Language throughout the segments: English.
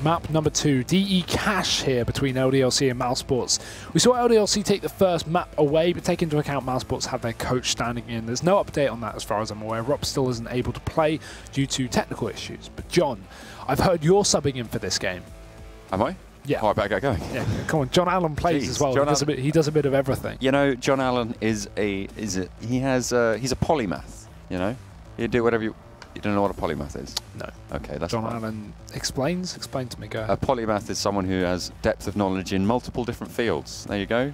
Map number 2, DE Cash here between LDLC and mousesports. We saw LDLC take the first map away, but take into account mousesports have their coach standing in. There's no update on that as far as I'm aware. Rob still isn't able to play due to technical issues. But John, I've heard you're subbing in for this game. Am I? Yeah. Oh, I better get going. Yeah, come on. John Allen plays as well. He does a bit of everything. You know, John Allen he's a polymath. You know, you do whatever you. You don't know what a polymath is? No. Okay, that's John fine. Allen explains. Explain to me. Go ahead. A polymath is someone who has depth of knowledge in multiple different fields. There you go.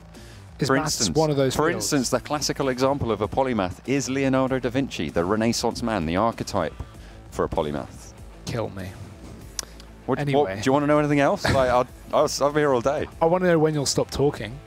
Is maths one of those For fields? instance, the classical example of a polymath is Leonardo da Vinci, the Renaissance man, the archetype for a polymath. Kill me. Anyway. Do you want to know anything else? Like, I'll be here all day. I want to know when you'll stop talking.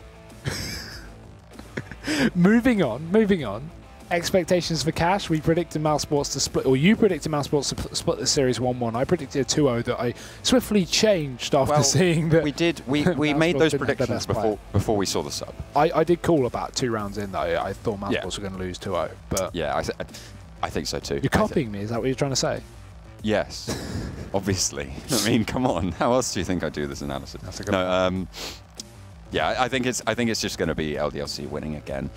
Moving on. Expectations for Cash. We predicted mousesports to split, or you predicted mousesports to split the series 1-1. I predicted a 2-0 that I swiftly changed after seeing that. We did. We made those predictions before we saw the sub. I did call about 2 rounds in though. I thought mousesports were going to lose 2-0. But yeah, I think so too. You're copying me. Is that what you're trying to say? Yes, obviously. I mean, come on. How else do you think I do this analysis? That's a good one. Yeah, I think it's just going to be LDLC winning again.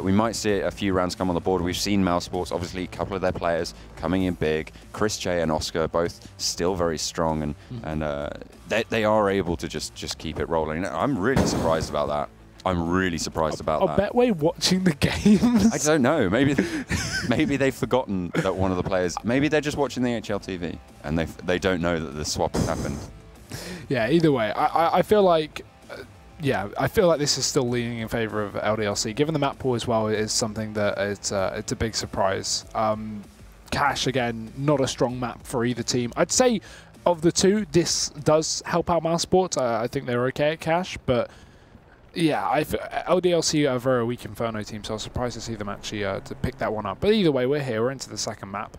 We might see a few rounds come on the board. We've seen mousesports, obviously, a couple of their players coming in big. Chris J and Oscar both still very strong, and they are able to just keep it rolling. I'm really surprised about that. I'm really surprised about that. Betway watching the games? I don't know. Maybe they've forgotten that one of the players. Maybe they're just watching the HLTV and they don't know that the swap has happened. Yeah. Either way, I feel like. Yeah, I feel like this is still leaning in favour of LDLC. Given the map pool as well, it is something that it's a big surprise. Cash, again, not a strong map for either team. I'd say of the two, this does help out mousesports. I think they're okay at Cash, but yeah, LDLC are a very weak Inferno team, so I was surprised to see them actually to pick that one up. But either way, we're here. We're into the second map.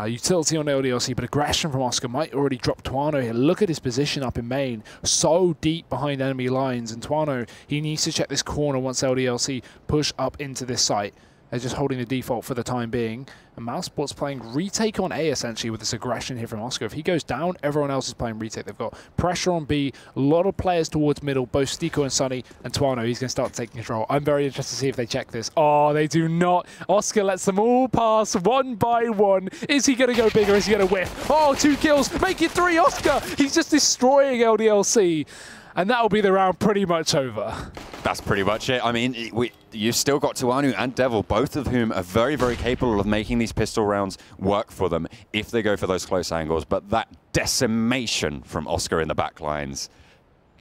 Utility on LDLC, but aggression from Oscar might already drop Tuano here. Look at his position up in main. So deep behind enemy lines. And Tuano, he needs to check this corner once LDLC push up into this site. They're just holding the default for the time being. And mousesports playing retake on A, essentially, with this aggression here from Oscar. If he goes down, everyone else is playing retake. They've got pressure on B. A lot of players towards middle, both Stiko and Sunny. And Tuano, he's going to start taking control. I'm very interested to see if they check this. Oh, they do not. Oscar lets them all pass one by one. Is he going to go big or is he going to whiff? Oh, 2 kills. Make it 3, Oscar. He's just destroying LDLC. And that'll be the round pretty much over. That's pretty much it. I mean, you've still got Tuanu and Devil, both of whom are very, very capable of making these pistol rounds work for them if they go for those close angles. But that decimation from Oscar in the back lines,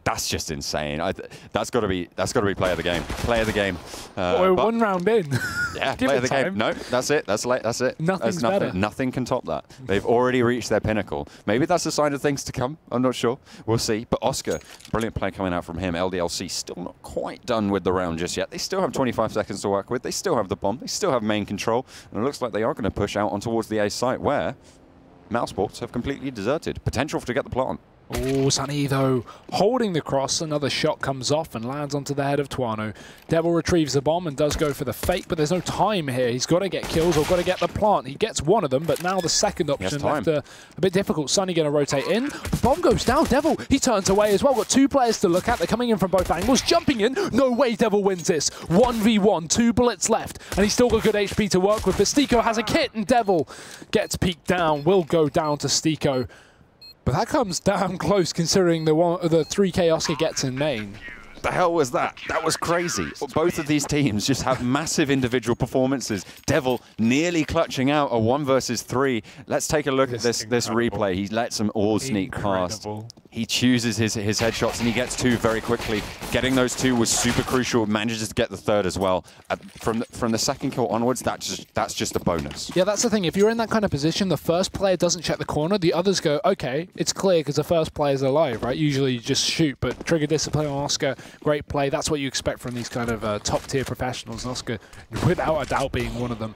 that's just insane. That's got to be play of the game. Play of the game. We're 1 round in. Yeah, play of the game. No, that's it. That's it. Nothing's better. Nothing can top that. They've already reached their pinnacle. Maybe that's a sign of things to come. I'm not sure. We'll see. But Oscar, brilliant play coming out from him. LDLC still not quite done with the round just yet. They still have 25 seconds to work with. They still have the bomb. They still have main control. And it looks like they are going to push out on towards the A site where mousesports have completely deserted. Potential to get the plant. Oh, Sunny, though, holding the cross. Another shot comes off and lands onto the head of Tuano. Devil retrieves the bomb and does go for the fake, but there's no time here. He's got to get kills or got to get the plant. He gets one of them, but now the second option left a bit difficult. Sunny going to rotate in. The bomb goes down. Devil, he turns away as well. Got 2 players to look at. They're coming in from both angles. Jumping in. No way Devil wins this. 1v1. 2 bullets left. And he's still got good HP to work with. But Stiko has a kit, and Devil gets peeked down. Will go down to Stiko. But that comes damn close considering the 3k Oscar gets in main. The hell was that? That was crazy. Both of these teams just have massive individual performances. Devil nearly clutching out a 1 versus 3. Let's take a look at this replay. He lets them all sneak past. He chooses his headshots and he gets 2 very quickly. Getting those 2 was super crucial. Manages to get the 3rd as well. From the second kill onwards, that's just a bonus. Yeah, that's the thing. If you're in that kind of position, the first player doesn't check the corner. The others go, okay, it's clear because the first player's alive, right? Usually you just shoot, but trigger discipline on Oscar. Great play. That's what you expect from these kind of top-tier professionals. And Oscar, without a doubt, being one of them.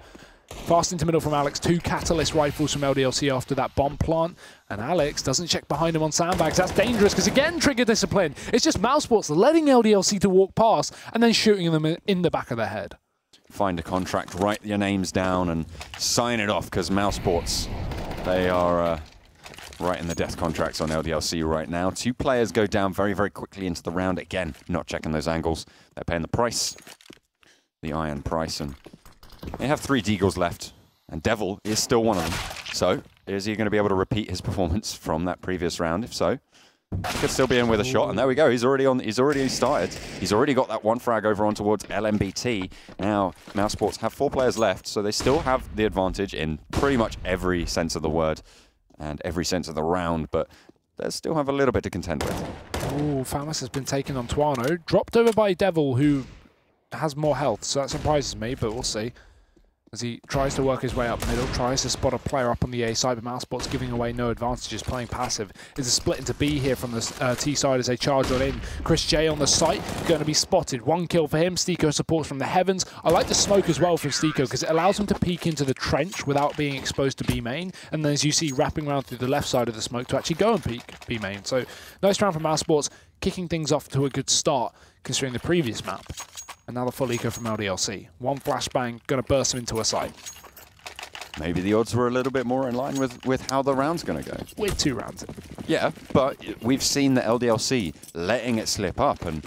Fast into middle from Alex. 2 Catalyst rifles from LDLC after that bomb plant. And Alex doesn't check behind him on sandbags. That's dangerous because, again, trigger discipline. It's just mousesports letting LDLC to walk past and then shooting them in the back of the head. Find a contract, write your names down and sign it off because mousesports, they are right in the death contracts on LDLC right now. 2 players go down very, very quickly into the round. Again, not checking those angles. They're paying the price, the iron price, and they have 3 Deagles left, and Devil is still one of them. So, is he going to be able to repeat his performance from that previous round? If so, he could still be in with a shot, and there we go. He's already on. He's already started. He's already got that 1 frag over on towards LMBT. Now, mousesports have 4 players left, so they still have the advantage in pretty much every sense of the word and every sense of the round, but they still have a little bit to contend with. Oh, Famas has been taken on Tuano, dropped over by Devil, who has more health, so that surprises me, but we'll see. As he tries to work his way up middle, tries to spot a player up on the A side, but mousesports giving away no advantages, playing passive. Is a split into B here from the T side as they charge on in. Chris J on the site, going to be spotted. 1 kill for him. Stiko supports from the heavens. I like the smoke as well from Stiko because it allows him to peek into the trench without being exposed to B main. And then as you see, wrapping around through the left side of the smoke to actually go and peek B main. So nice round from mousesports, kicking things off to a good start considering the previous map. And now the full eco from LDLC. 1 flashbang, going to burst him into a site. Maybe the odds were a little bit more in line with how the round's going to go. We're 2 rounds in. Yeah, but we've seen the LDLC letting it slip up and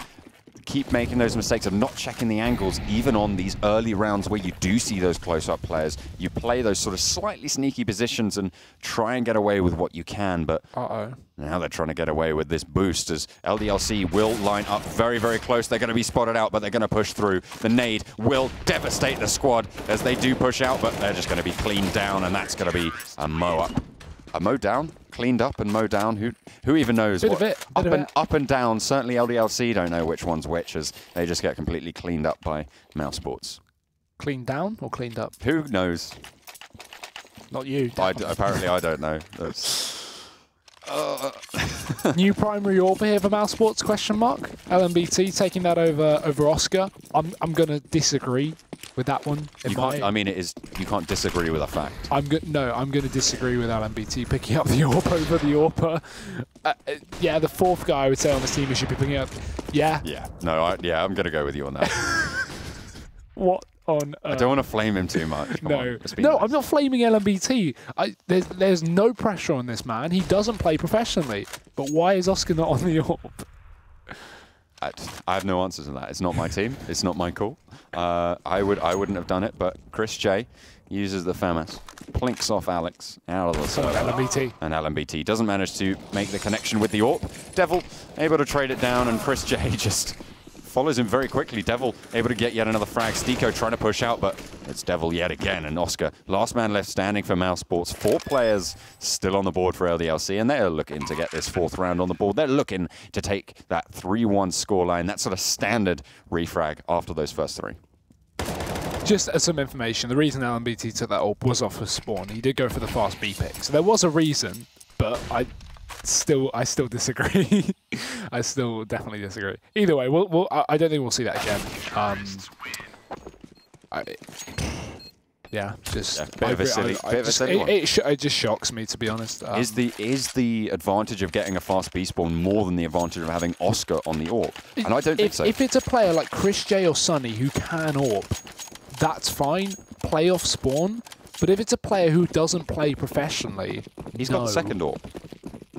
keep making those mistakes of not checking the angles, even on these early rounds where you do see those close-up players. You play those sort of slightly sneaky positions and try and get away with what you can, but now they're trying to get away with this boost as LDLC will line up very, very close. They're going to be spotted out, but they're going to push through. The nade will devastate the squad as they do push out, but they're just going to be cleaned down, and that's going to be a mow up. A mow down? Cleaned up and mow down? Who even knows? Up and down. Certainly LDLC don't know which one's which, as they just get completely cleaned up by mousesports. Cleaned down or cleaned up? Who knows? Not you. Apparently I don't know. New primary AWP here for mousesports, question mark. LMBT taking that over Oscar. I'm going to disagree with that one. I mean, you can't disagree with a fact. I'm going to disagree with LMBT picking up the AWP over the AWPer. Yeah, the 4th guy I would say on this team who should be picking up. Yeah. Yeah. No. I'm going to go with you on that. What on earth? I don't want to flame him too much. No, I'm not flaming LMBT. There's no pressure on this man. He doesn't play professionally. But why is Oscar not on the AWP? I have no answers to that. It's not my team. It's not my call. I wouldn't have done it, but Chris J uses the FAMAS, plinks off Alex out of the side. LMBT. And LMBT doesn't manage to make the connection with the AWP. Devil able to trade it down, and Chris J just follows him very quickly. Devil able to get yet another frag. Stiko trying to push out, but it's Devil yet again. And Oscar, last man left standing for mousesports. 4 players still on the board for LDLC, and they're looking to get this 4th round on the board. They're looking to take that 3-1 scoreline, that sort of standard refrag after those first 3. Just as some information, the reason LMBT took that AWP was off of spawn. He did go for the fast B pick, so there was a reason, but I still disagree. I still definitely disagree. Either way, I don't think we'll see that again. It just shocks me, to be honest. Is the advantage of getting a fast B spawn more than the advantage of having Oscar on the AWP? And I don't think so. If it's a player like Chris J or Sunny who can AWP, that's fine. Play off spawn. But if it's a player who doesn't play professionally, he's got the second AWP.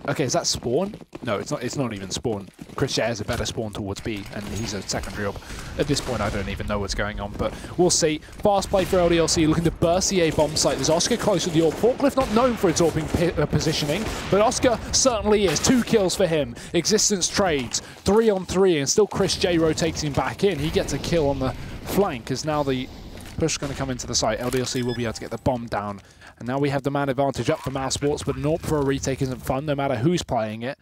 Okay, is that spawn? No, it's not. It's not even spawn. Chris J has a better spawn towards B, and he's a secondary AWP. At this point, I don't even know what's going on, but we'll see. Fast play for LDLC, looking to burst the A bomb site. There's Oscar close to the AWP. Forklift not known for its AWPing positioning, but Oscar certainly is. 2 kills for him. Existence trades 3-on-3, and still Chris J rotating back in. He gets a kill on the flank, as now the push is going to come into the site. LDLC will be able to get the bomb down. And now we have the man advantage up for mousesports, but an AWP for a retake isn't fun, no matter who's playing it.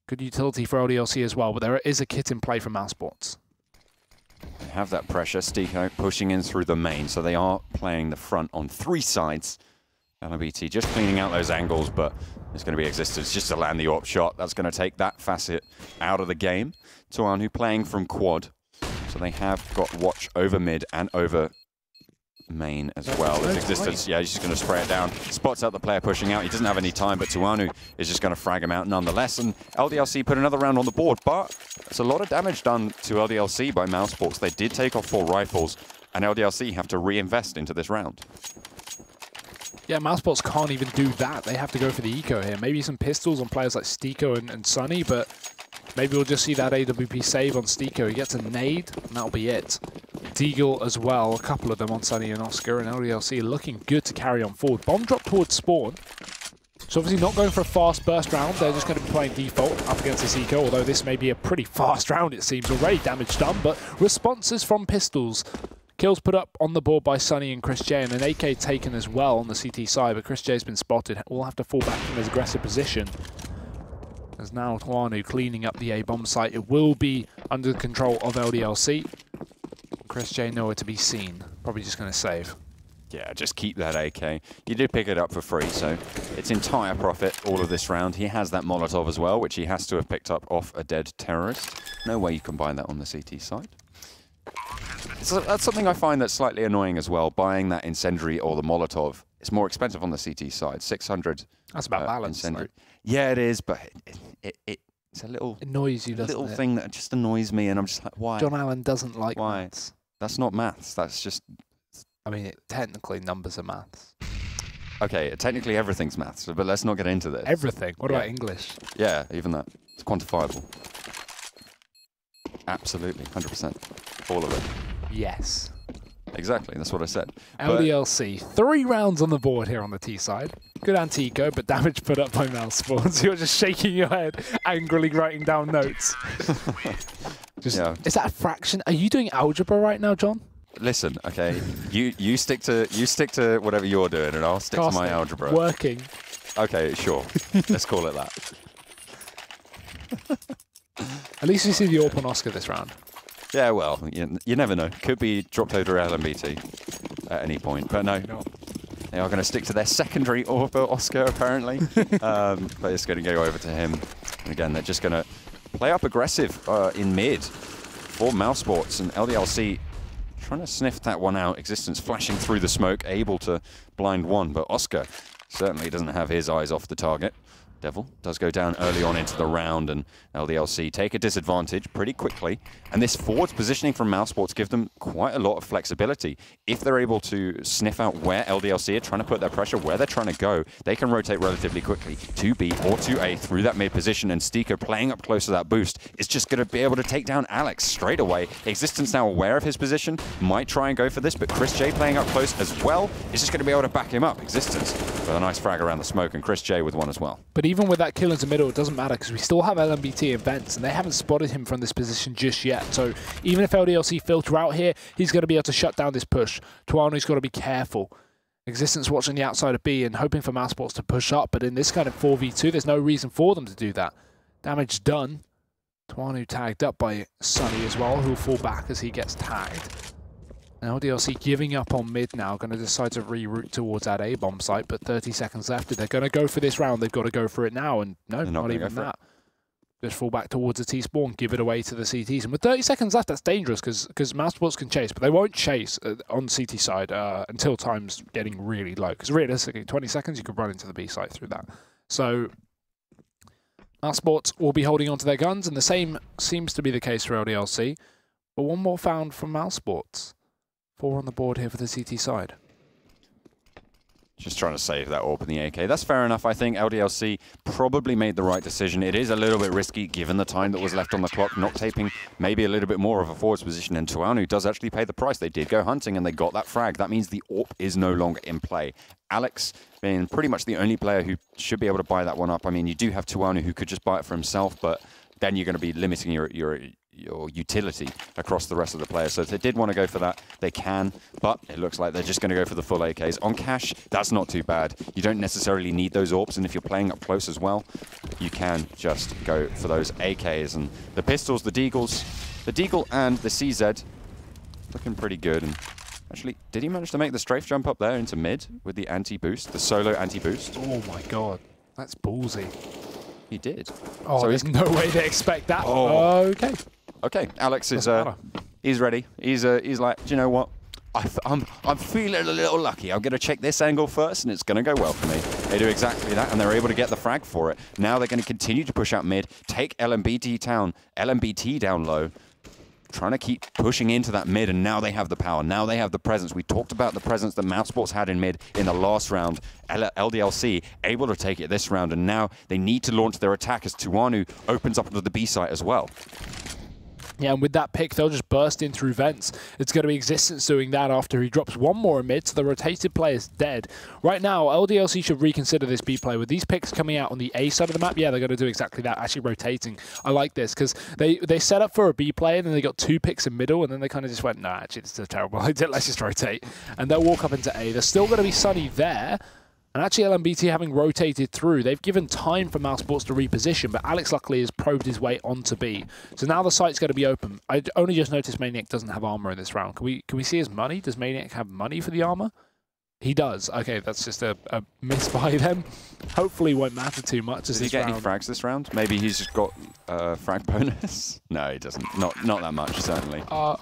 Good utility for LDLC as well, but there is a kit in play for mousesports. They have that pressure. Stiko pushing in through the main, so they are playing the front on 3 sides. LMBT just cleaning out those angles, but there's going to be Existence just to land the AWP shot. That's going to take that facet out of the game. Tuanu playing from quad, so they have got watch over mid and over main as well. Existence, yeah, he's just going to spray it down. Spots out the player pushing out. He doesn't have any time, but Tuanu is just going to frag him out nonetheless. And LDLC put another round on the board, but it's a lot of damage done to LDLC by mousesports. They did take off 4 rifles, and LDLC have to reinvest into this round. Yeah, mousesports can't even do that. They have to go for the eco here. Maybe some pistols on players like Stiko and Sunny, but maybe we'll just see that AWP save on Stiko. He gets a nade, and that'll be it. Deagle as well, a couple of them on Sunny and Oscar, and LDLC looking good to carry on forward. Bomb drop towards spawn. So obviously not going for a fast burst round. They're just going to be playing default up against this eco, although this may be a pretty fast round, it seems. Already damage done, but responses from pistols. Kills put up on the board by Sunny and Chris J, and an AK taken as well on the CT side, but Chris J's been spotted. Will have to fall back from his aggressive position. As now Tuanu cleaning up the A-bomb site. It will be under the control of LDLC. Chris J nowhere to be seen. Probably just going to save. Yeah, just keep that AK. You did pick it up for free, so it's entire profit all of this round. He has that Molotov as well, which he has to have picked up off a dead terrorist. No way you can buy that on the CT side. So that's something I find that's slightly annoying as well. Buying that incendiary or the Molotov, it's more expensive on the CT side. 600. That's about balance. Yeah, it is, but it's a little annoys you, doesn't it? Little thing that just annoys me, and I'm just like, why? John Allen doesn't like why? Maths. That's not maths. That's just. I mean, technically, numbers are maths. Okay, technically everything's maths, but let's not get into this. Everything? What about English? Yeah, even that. It's quantifiable. Absolutely, 100%. All of it. Yes. Exactly, that's what I said. LDLC, 3 rounds on the board here on the T side. Good anti-eco, but damage put up by mousesports. You're just shaking your head, angrily writing down notes. Is that a fraction? Are you doing algebra right now, John? Listen, okay, you stick to whatever you're doing, and I'll stick to my algebra. Working. Okay, sure. Let's call it that. At least we see the AWP on Oscar this round. Yeah, well, you never know. Could be dropped over LMBT at any point, but no. They are going to stick to their secondary AWP Oscar, apparently. But it's going to go over to him. And again, they're just going to play up aggressive in mid for mousesports, and LDLC trying to sniff that one out. Existence flashing through the smoke, able to blind one, but Oscar certainly doesn't have his eyes off the target. Devil does go down early on into the round, and LDLC take a disadvantage pretty quickly. And this forwards positioning from mousesports give them quite a lot of flexibility. If they're able to sniff out where LDLC are trying to put their pressure, where they're trying to go, they can rotate relatively quickly to B or to A through that mid position, and Stiko playing up close to that boost is just going to be able to take down Alex straight away. Existence now aware of his position, might try and go for this, but Chris J playing up close as well is just going to be able to back him up. Existence with a nice frag around the smoke, and Chris J with one as well. But even with that kill into middle, it doesn't matter because we still have LMBT and Vents, and they haven't spotted him from this position just yet. So even if LDLC filter out here, he's going to be able to shut down this push. Tuanu's got to be careful. Existence watching the outside of B and hoping for mousesports to push up, but in this kind of 4v2, there's no reason for them to do that. Damage done. Tuanu tagged up by Sunny as well, who'll fall back as he gets tagged. And LDLC giving up on mid now, going to decide to reroute towards that A-bomb site, but 30 seconds left. If they're going to go for this round, they've got to go for it now, and no, not even that. Just fall back towards the T-spawn, give it away to the CTs. And with 30 seconds left, that's dangerous, because mousesports can chase, but they won't chase on CT side until time's getting really low. Because realistically, 20 seconds, you could run into the B site through that. So mousesports will be holding on to their guns, and the same seems to be the case for LDLC. But one more found from mousesports. 4 on the board here for the CT side. Just trying to save that AWP in the AK. That's fair enough. I think LDLC probably made the right decision. It is a little bit risky given the time that was left on the clock. Not taping maybe a little bit more of a forwards position, and Tuanu does actually pay the price. They did go hunting and they got that frag. That means the AWP is no longer in play. Alex being pretty much the only player who should be able to buy that one up. I mean, you do have Tuanu who could just buy it for himself, but then you're going to be limiting your utility across the rest of the players. So if they did want to go for that, they can, but it looks like they're just going to go for the full AKs. On cash, that's not too bad. You don't necessarily need those AWPs, and if you're playing up close as well, you can just go for those AKs. And the pistols, the Deagle and the CZ, looking pretty good. And actually, did he manage to make the strafe jump up there into mid with the anti-boost, the solo anti-boost? Oh my god, that's ballsy. He did. Oh, so there's no way to expect that. Oh. Okay. Okay, Alex is he's ready. He's like, do you know what? I'm feeling a little lucky. I'm going to check this angle first, and it's going to go well for me. They do exactly that, and they're able to get the frag for it. Now they're going to continue to push out mid, take LMBT down low. trying to keep pushing into that mid, and now they have the power. Now they have the presence. We talked about the presence that mousesports had in mid in the last round. LDLC able to take it this round, and now they need to launch their attack as Tuanu opens up into the B site as well. Yeah, and with that pick, they'll just burst in through vents. It's going to be Existence doing that after he drops one more in mid, so the rotated player's dead. Right now, LDLC should reconsider this B play. With these picks coming out on the A side of the map, yeah, they're going to do exactly that, actually rotating. I like this, because they set up for a B play, and then they got 2 picks in middle, and then they kind of just went, nah, actually, this is a terrible idea, let's just rotate. And they'll walk up into A. There's still going to be Sunny there. And actually, LMBT having rotated through, they've given time for mousesports to reposition, but Alex luckily has probed his way onto B. So now the site's going to be open. I only just noticed Maniac doesn't have armor in this round. Can we see his money? Does Maniac have money for the armor? He does. Okay, that's just a miss by them. Hopefully, won't matter too much. Does he get any frags this round? Maybe he's just got frag bonus. No, he doesn't. Not that much, certainly. Oh,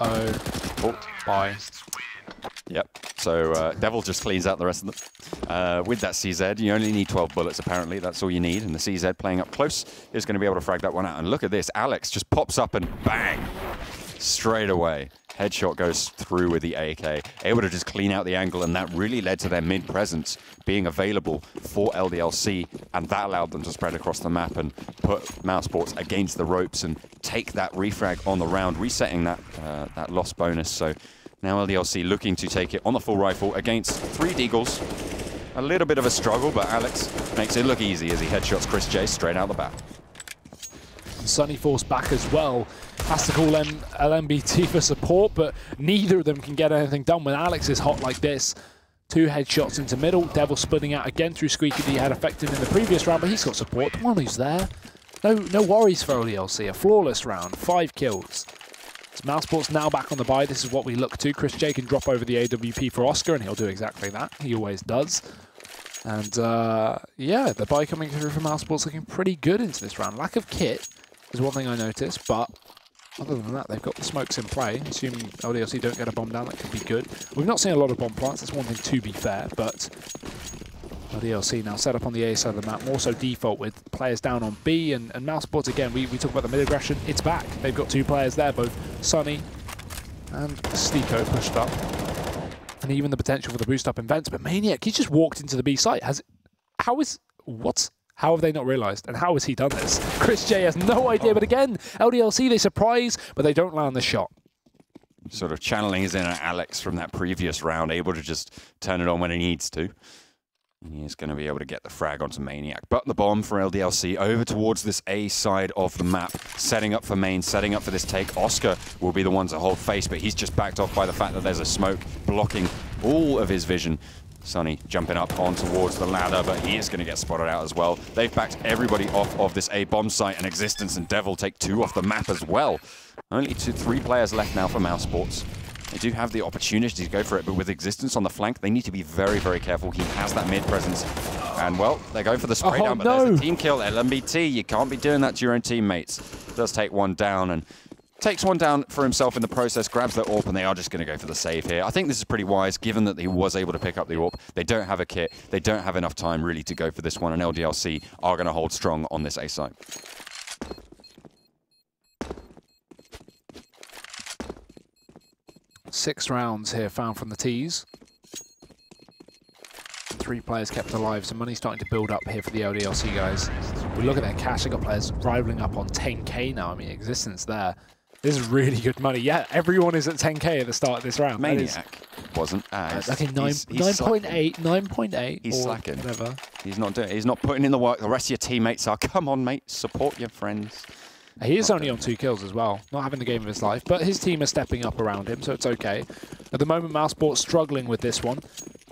bye. Yep, so Devil just cleans out the rest of them. With that CZ, you only need 12 bullets, apparently. That's all you need. And the CZ playing up close is going to be able to frag that one out. And look at this. Alex just pops up and bang! Straight away. Headshot goes through with the AK. Able to just clean out the angle, and that really led to their mid presence being available for LDLC, and that allowed them to spread across the map and put mousesports against the ropes and take that refrag on the round, resetting that, that loss bonus. So now LDLC looking to take it on the full rifle against 3 Deagles. A little bit of a struggle, but Alex makes it look easy as he headshots Chris J straight out the bat. Sunny forced back as well. Has to call LMBT for support, but neither of them can get anything done when Alex is hot like this. 2 headshots into middle. Devil splitting out again through Squeaky that he had affected in the previous round, but he's got support. The one who's there. No worries for LDLC. A flawless round. 5 kills. mousesports now back on the buy. This is what we look to. Chris J can drop over the AWP for Oscar, and he'll do exactly that. He always does. And yeah, the buy coming through from mousesports looking pretty good into this round. Lack of kit is one thing I noticed, but other than that, they've got the smokes in play. Assuming LDLC don't get a bomb down, that could be good. We've not seen a lot of bomb plants, that's one thing to be fair, but LDLC now set up on the A side of the map, more so default with players down on B, and mousesports again, we talk about the mid-aggression, it's back. They've got 2 players there, both Sunny and Steeko pushed up. And even the potential for the boost up in vents, but Maniac, he just walked into the B site. How have they not realized? And how has he done this? Chris J has no idea, but again, LDLC, they surprise, but they don't land the shot. Sort of channeling his inner Alex from that previous round, able to just turn it on when he needs to. And he is going to be able to get the frag onto Maniac. But the bomb for LDLC over towards this A side of the map, setting up for main, setting up for this take. Oscar will be the one to hold face, but he's just backed off by the fact that there's a smoke blocking all of his vision. Sunny jumping up on towards the ladder, but he is going to get spotted out as well. They've backed everybody off of this A bomb site, and Existence and Devil take 2 off the map as well. Only 3 players left now for mousesports. They do have the opportunity to go for it, but with Existence on the flank, they need to be very, very careful. He has that mid presence. And, well, they're going for the spray down, but there's a team kill. LMBT, you can't be doing that to your own teammates. Does take one down, and takes one down for himself in the process, grabs the AWP, and they are just going to go for the save here. I think this is pretty wise, given that he was able to pick up the AWP. They don't have a kit. They don't have enough time, really, to go for this one, and LDLC are going to hold strong on this A site. Six rounds here found from the tees. 3 players kept alive, so money's starting to build up here for the LDLC guys. We look at their cash, they've got players rivaling up on 10k now. I mean, Existence there. This is really good money. Yeah, everyone is at 10k at the start of this round. Maniac wasn't. Okay, 9.8, 9.8. He's slacking. Whatever. He's not putting in the work. The rest of your teammates are. Come on, mate. Support your friends. He is only on 2 kills as well. Not having the game of his life, but his team is stepping up around him, so it's okay. At the moment, mousesports struggling with this one.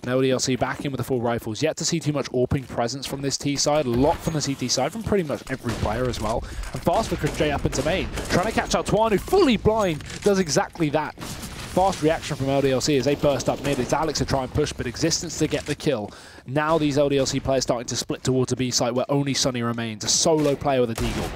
And LDLC back in with the full rifles. Yet to see too much AWPing presence from this T side. A lot from the CT side, from pretty much every player as well. And fast for Chris J up into main. Trying to catch out Tuanu, fully blind, does exactly that. Fast reaction from LDLC as they burst up mid. It's Alex to try and push, but Existence to get the kill. Now these LDLC players starting to split towards a B site where only Sunny remains. A solo player with a deagle.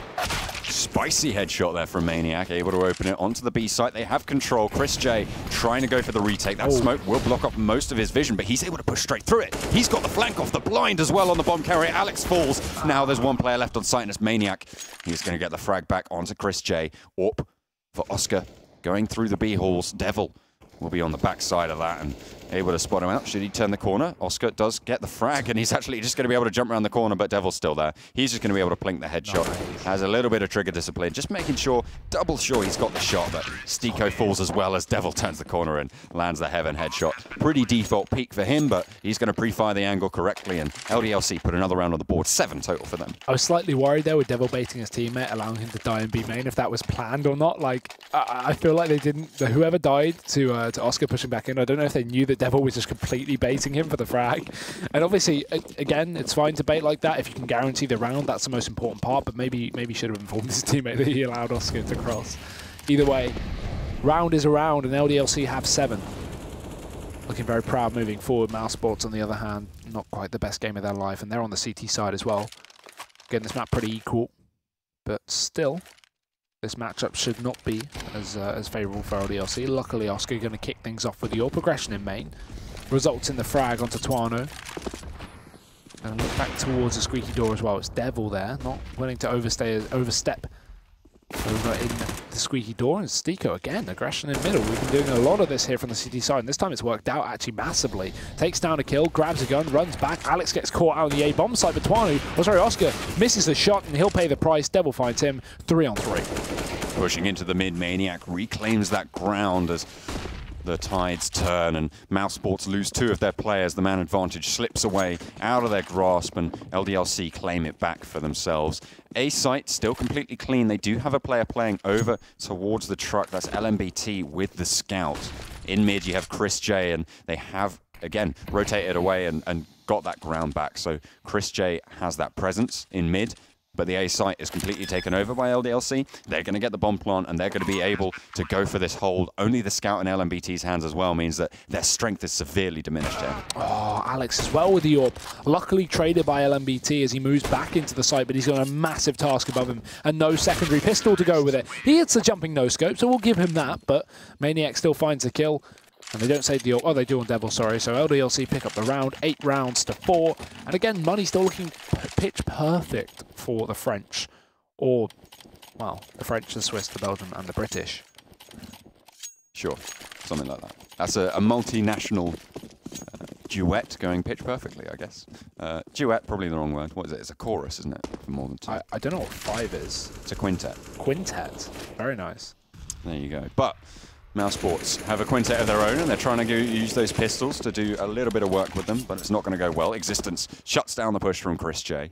Spicy headshot there from Maniac, able to open it onto the B site. They have control. Chris J trying to go for the retake. That smoke will block off most of his vision, but he's able to push straight through it. He's got the flank off the blind as well on the bomb carrier. Alex falls. Now there's 1 player left on site, and it's Maniac. He's going to get the frag back onto Chris J. AWP for Oscar. going through the B halls. Devil will be on the backside of that and able to spot him out. Should he turn the corner? Oscar does get the frag, and he's actually just going to be able to jump around the corner, but Devil's still there. He's just going to be able to plink the headshot. Nice. Has a little bit of trigger discipline, just making sure, double sure he's got the shot, but Stiko falls as well as Devil turns the corner and lands the heaven headshot. Pretty default peak for him, but he's going to pre-fire the angle correctly, and LDLC put another round on the board. 7 total for them. I was slightly worried there with Devil baiting his teammate, allowing him to die in B main, if that was planned or not. Like, I feel like they didn't, whoever died to Oscar pushing back in, I don't know if they knew that Devil was just completely baiting him for the frag. And obviously, again, it's fine to bait like that if you can guarantee the round. That's the most important part, but maybe should have informed his teammate that he allowed Oscar to cross. Either way, round is a round, and LDLC have 7. Looking very proud moving forward. mousesports, on the other hand, not quite the best game of their life, and they're on the CT side as well. Getting this map pretty equal, but still, this matchup should not be as favourable for LDLC. Luckily, Oscar going to kick things off with your progression in main. Results in the frag onto Tuano. And look back towards the squeaky door as well. It's Devil there, not willing to overstep over in the squeaky door. And Stiko again, aggression in middle. We've been doing a lot of this here from the CT side, and this time it's worked out actually massively. Takes down a kill, grabs a gun, runs back. Alex gets caught out on the A-bomb side, but Oscar misses the shot, and he'll pay the price. Devil finds him 3 on 3. Pushing into the mid, Maniac reclaims that ground as the tides turn, and mousesports lose 2 of their players. The man advantage slips away out of their grasp, and LDLC claim it back for themselves. A site still completely clean. They do have a player playing over towards the truck. That's LMBT with the scout. In mid, you have Chris J, and they have, again, rotated away and got that ground back. So Chris J has that presence in mid. But the A site is completely taken over by LDLC. They're going to get the bomb plant, and they're going to be able to go for this hold. Only the scout in LMBT's hands as well means that their strength is severely diminished here. Oh, Alex as well with the AWP. Luckily traded by LMBT as he moves back into the site, but he's got a massive task above him and no secondary pistol to go with it. He hits a jumping no-scope, so we'll give him that, but Maniac still finds a kill. And they don't say the... Oh, they do on Devil, sorry. So LDLC pick up the round, 8 rounds to 4. And again, money still looking pitch perfect for the French. Or, well, the French, the Swiss, the Belgian, and the British. Sure, something like that. That's a multinational duet going pitch perfectly, I guess. Duet, probably the wrong word. What is it? It's a chorus, isn't it? For more than 2. I don't know what 5 is. It's a quintet. Quintet. Very nice. There you go. But mousesports have a quintet of their own, and they're trying to use those pistols to do a little bit of work with them, but it's not going to go well. Existence shuts down the push from Chris J.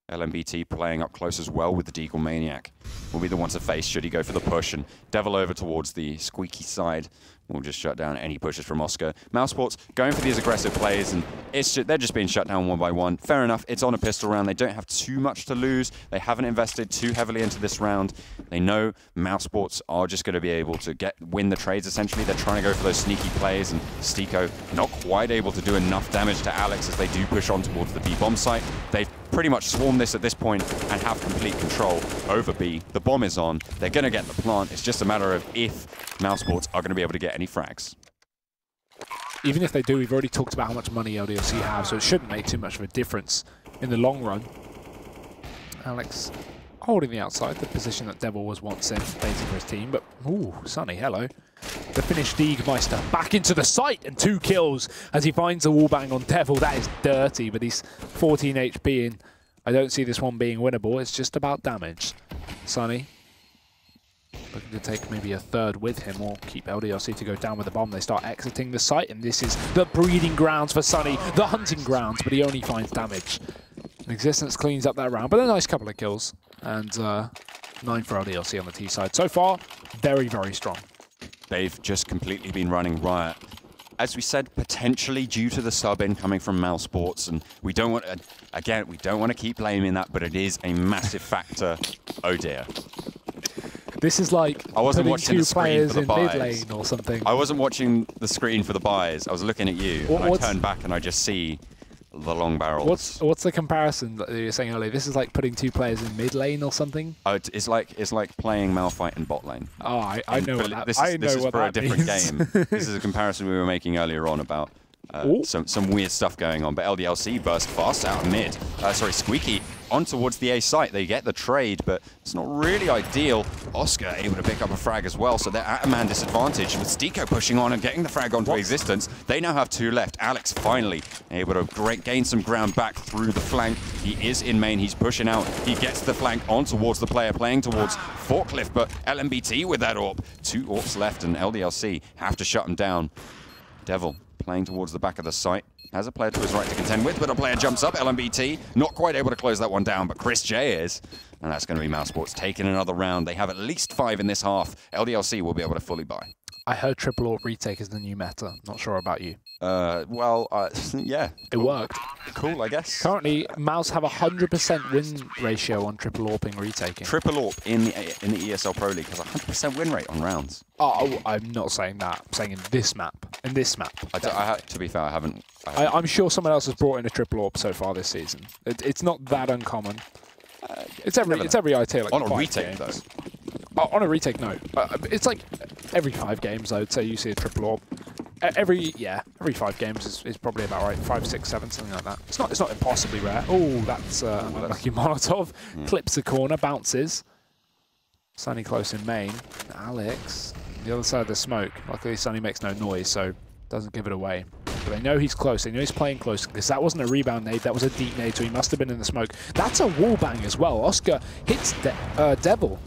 LMBT playing up close as well with the Deagle Maniac. Will be the one to face should he go for the push, and Devil over towards the squeaky side will just shut down any pushes from Oscar. mousesports going for these aggressive plays, and they're just being shut down one by one. Fair enough, it's on a pistol round. They don't have too much to lose. They haven't invested too heavily into this round. They know mousesports are just going to be able to win the trades, essentially. They're trying to go for those sneaky plays, and Stiko not quite able to do enough damage to Alex as they do push on towards the B-bomb site. They've pretty much swarmed this at this point and have complete control over B. The bomb is on. They're going to get the plant. It's just a matter of if mousesports are going to be able to get any frags. Even if they do, we've already talked about how much money LDLC have, so it shouldn't make too much of a difference in the long run. Alex holding the outside, the position that Devil was once in, waiting for his team, but ooh, Sunny, hello. The Finnish Diegmeister back into the site, and 2 kills as he finds the wallbang on Devil. That is dirty, but he's 14 HP, and I don't see this one being winnable. It's just about damage. Sunny looking to take maybe a 3rd with him, or keep LDLC to go down with the bomb. They start exiting the site, and this is the breeding grounds for Sunny, the hunting grounds, but he only finds damage. Existence cleans up that round, but a nice couple of kills, and 9 for LDLC on the T side. So far, very, very strong. They've just completely been running riot. As we said, potentially due to the sub-in coming from mousesports, and we don't want to, again, we don't want to keep blaming that, but it is a massive factor. Oh dear. This is like I wasn't putting watching 2 the screen players for the in buys. mid lane or something. I wasn't watching the screen for the buys. I was looking at you, and I turned back and I just see the long barrels. What's the comparison that you were saying earlier? This is like putting 2 players in mid lane or something? Oh, it's like playing Malphite in bot lane. Oh, I know what that means. This is for a different game. This is a comparison we were making earlier on about some weird stuff going on. But LDLC burst fast out of mid. Squeaky on towards the A site. They get the trade, but it's not really ideal. Oscar able to pick up a frag as well, so they're at a man disadvantage with Stiko pushing on and getting the frag onto existence. They now have 2 left. Alex finally able to gain some ground back through the flank. He is in main. He's pushing out. He gets the flank on towards the player playing towards Forklift, but LMBT with that AWP. 2 AWPs left, and LDLC have to shut him down. Devil playing towards the back of the site. Has a player to his right to contend with, but a player jumps up. LMBT not quite able to close that one down, but Chris J is. And that's going to be mousesports taking another round. They have at least 5 in this half. LDLC will be able to fully buy. I heard triple AWP retake is the new meta. Not sure about you. Yeah. It worked. Cool, I guess. Currently, Mouse have a 100% win ratio on triple AWPing retaking. Triple AWP in the ESL Pro League has a 100% win rate on rounds. Oh, I'm not saying that. I'm saying in this map. In this map. To be fair, I haven't. I'm sure someone else has brought in a triple AWP so far this season. It's not that uncommon. It's every ITL like on a retake games. Though. On a retake, no. It's like every 5 games, I would say you see a triple AWP. Every 5 games is probably about right. 5, 6, 7, something like that. It's not impossibly rare. Oh, that's unlucky Molotov. Clips the corner, bounces. Sunny close in main. Alex, the other side of the smoke. Luckily, Sunny makes no noise, so doesn't give it away. But they know he's close. They know he's playing close because that wasn't a rebound nade. That was a deep nade, so he must have been in the smoke. That's a wall bang as well. Oscar hits Devil.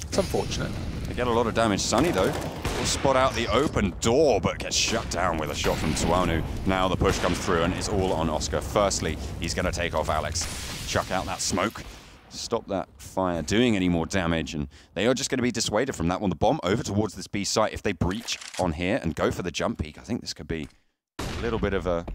It's unfortunate. They get a lot of damage. Sunny, though, will spot out the open door, but gets shut down with a shot from Tuanu. Now the push comes through, and it's all on Oscar. Firstly, he's going to take off Alex. Chuck out that smoke. Stop that fire doing any more damage, and they are just going to be dissuaded from that one. The bomb over towards this B site. If they breach on here and go for the jump peek, I think this could be a little bit of a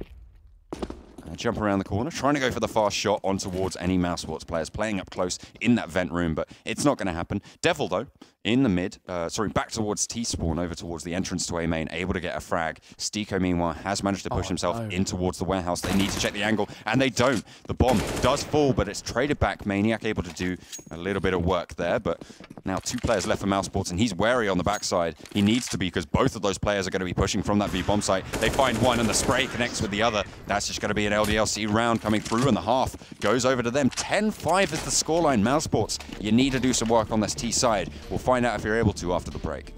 jump around the corner, trying to go for the fast shot on towards any mousesports players, playing up close in that vent room, but it's not going to happen. Devil, though, in the mid, back towards T-spawn, over towards the entrance to A main, able to get a frag. Stiko, meanwhile, has managed to push himself in towards the warehouse. They need to check the angle, and they don't. The bomb does fall, but it's traded back. Maniac able to do a little bit of work there, but now 2 players left for mousesports, and he's wary on the backside. He needs to be, because both of those players are going to be pushing from that B-bomb site. They find one, and the spray connects with the other. That's just going to be an LDLC round coming through, and the half goes over to them. 10-5 is the scoreline. Mousesports, you need to do some work on this T side. We'll find out if you're able to after the break.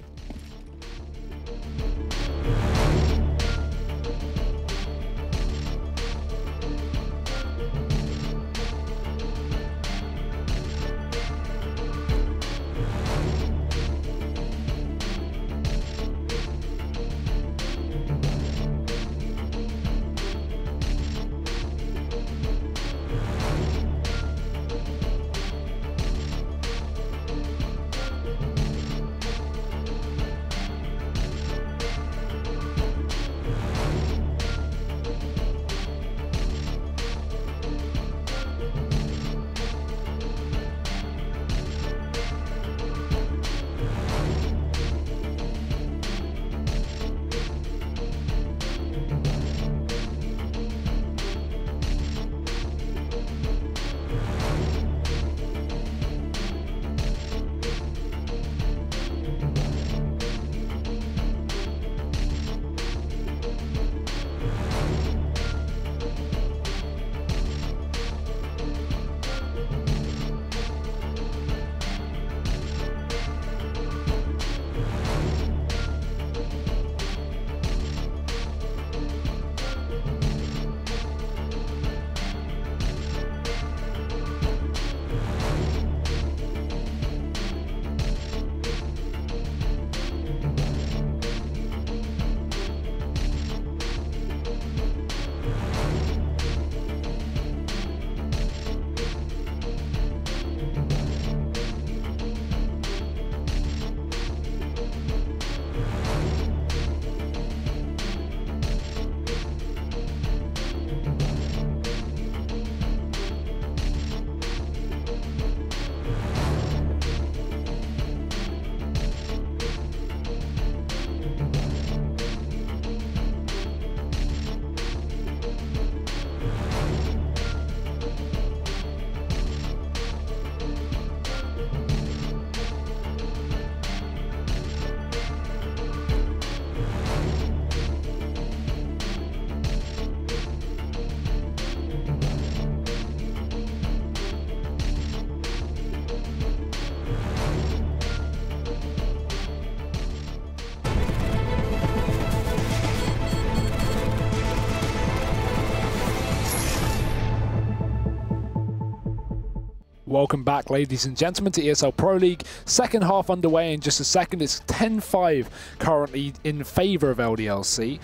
Welcome back, ladies and gentlemen, to ESL Pro League. Second half underway in just a second. It's 10-5 currently in favor of LDLC.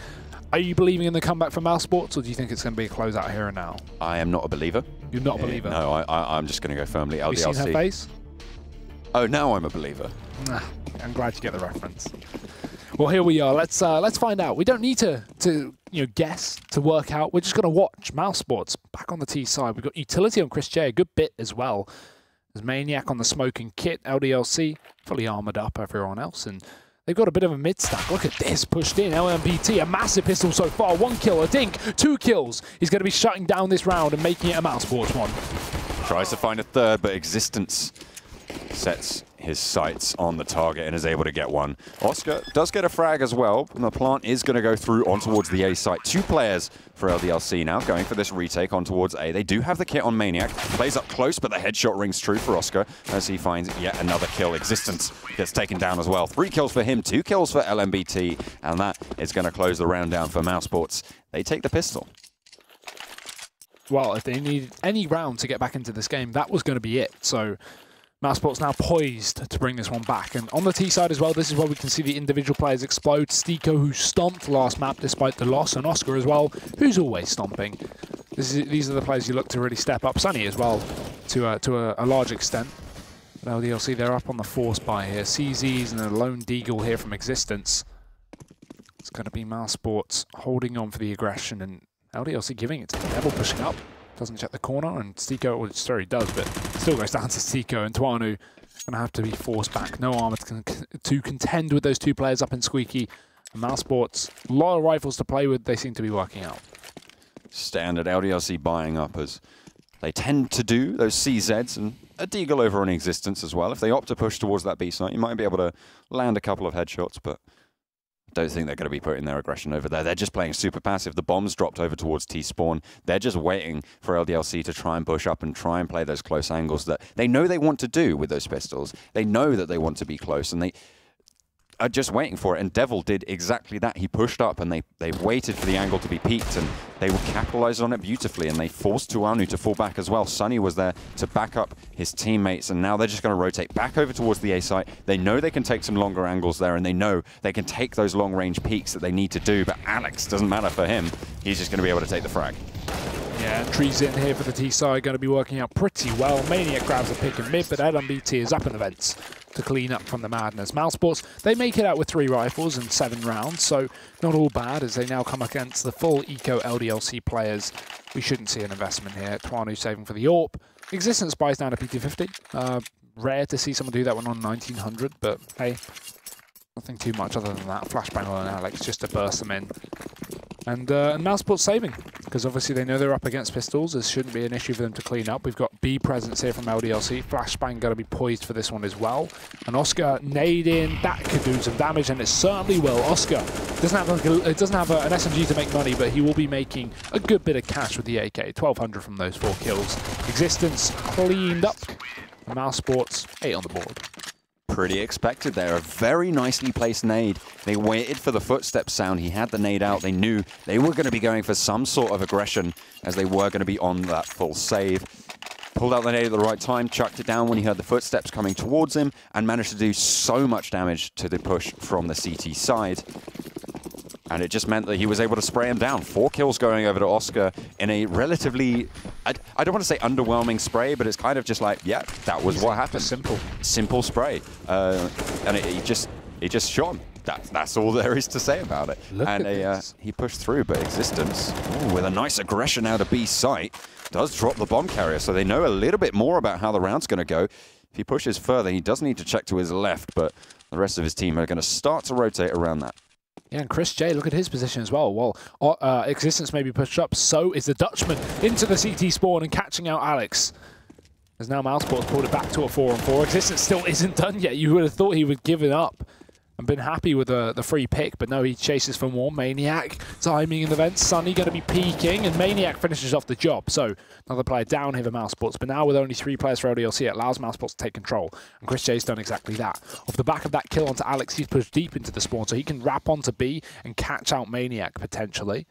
Are you believing in the comeback for mousesports, or do you think it's going to be a closeout here and now? I am not a believer. You're not a believer? No, I'm just going to go firmly LDLC. Have you seen her face? Oh, now I'm a believer. I'm glad you get the reference. Well, here we are. Let's find out. We don't need to guess, to work out. We're just going to watch mousesports back on the T side. We've got utility on Chris J, a good bit as well. There's Maniac on the smoking kit, LDLC fully armored up, everyone else, and they've got a bit of a mid stack. Look at this, pushed in, LMBT, a massive pistol so far. 1 kill, a dink, 2 kills. He's going to be shutting down this round and making it a mousesports one. Tries to find a third, but Existence sets his sights on the target and is able to get one. Oscar does get a frag as well, and the plant is going to go through on towards the A site. 2 players for LDLC now going for this retake on towards A. They do have the kit on Maniac. Plays up close, but the headshot rings true for Oscar as he finds yet another kill. Existence gets taken down as well. 3 kills for him, 2 kills for LMBT, and that is going to close the round down for mousesports. They take the pistol. Well, if they needed any round to get back into this game, that was going to be it. So mousesports now poised to bring this one back. And on the T side as well, this is where we can see the individual players explode. Stico, who stomped last map despite the loss, and Oscar as well, who's always stomping. These are the players you look to really step up. Sunny as well, to a large extent. But LDLC, they're up on the force buy here. CZs and a lone deagle here from Existence. It's going to be mousesports holding on for the aggression, and LDLC giving it to the Devil, pushing up. Doesn't check the corner, and Stico, well, sorry, he does, but still goes down to Stico, and Tuanu going to have to be forced back. No armor to contend with those 2 players up in Squeaky. And mousesports, a lot of rifles to play with. They seem to be working out. Standard LDLC buying up as they tend to do, those CZs, and a deagle over on Existence as well. If they opt to push towards that B site, you might be able to land a couple of headshots, but don't think they're going to be putting their aggression over there. They're just playing super passive. The bomb's dropped over towards T-spawn. They're just waiting for LDLC to try and push up and try and play those close angles that they know they want to do with those pistols. They know that they want to be close, and they are just waiting for it. And Devil did exactly that. He pushed up, and they waited for the angle to be peaked, and they capitalized on it beautifully, and they forced Tuanu to fall back as well. Sunny was there to back up his teammates, and now they're just going to rotate back over towards the A site. They know they can take some longer angles there, and they know they can take those long-range peaks that they need to do, but Alex, doesn't matter for him. He's just going to be able to take the frag. Yeah, trees in here for the T side, going to be working out pretty well. Maniac grabs a pick in mid, but LMBT is up in the vents to clean up from the madness. Mousesports, they make it out with 3 rifles and 7 rounds, so not all bad as they now come against the full eco LDLC players. We shouldn't see an investment here. Tuanu saving for the AWP. Existence buys down to PT50. Rare to see someone do that one on 1900, but hey, nothing too much other than that. Flashbang on Alex just to burst them in. And mousesports saving, because obviously they know they're up against pistols. This shouldn't be an issue for them to clean up. We've got B presence here from LDLC. Flashbang got to be poised for this one as well. And Oscar nade in. That could do some damage, and it certainly will. Oscar doesn't have an SMG to make money, but he will be making a good bit of cash with the AK. 1,200 from those 4 kills. Existence cleaned up. Mousesports 8 on the board. Pretty expected there. A very nicely placed nade. They waited for the footstep sound. He had the nade out. They knew they were going to be going for some sort of aggression as they were going to be on that full save. Pulled out the nade at the right time, chucked it down when he heard the footsteps coming towards him, and managed to do so much damage to the push from the CT side. And it just meant that he was able to spray him down. 4 kills going over to Oscar in a relatively, I don't want to say underwhelming spray, but it's kind of just like, yeah, that was what happened. Simple spray. And he just shot him. That's all there is to say about it. He pushed through, but Existence, with a nice aggression out of B site, does drop the bomb carrier, so they know a little bit more about how the round's going to go. If he pushes further, he does need to check to his left, but the rest of his team are going to start to rotate around that. Yeah, and Chris J, look at his position as well. Well, Existence may be pushed up, so is the Dutchman into the CT spawn and catching out Alex. As now mousesports pulled it back to a 4-on-4. Existence still isn't done yet. You would have thought he would give it up and been happy with the free pick, but no, he chases for more. Maniac timing in the vents. Sunny going to be peeking, and Maniac finishes off the job. So another player down here for mousesports, but now with only 3 players for LDLC, it allows mousesports to take control. And Chris J's done exactly that. Off the back of that kill onto Alex, he's pushed deep into the spawn, so he can wrap onto B and catch out Maniac potentially.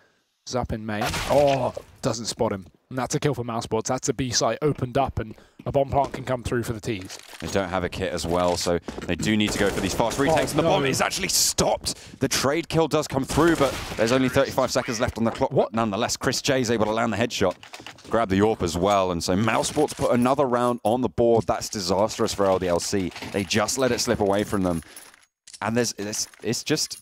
He's up in main. Oh, doesn't spot him. And that's a kill for mousesports. That's a B site opened up, and a bomb plant can come through for the T's. They don't have a kit as well, so they do need to go for these fast retakes. And the bomb is actually stopped. The trade kill does come through, but there's only 35 seconds left on the clock. What? Nonetheless, Chris J is able to land the headshot, grab the AWP as well. And so mousesports put another round on the board. That's disastrous for LDLC. They just let it slip away from them. And it's just...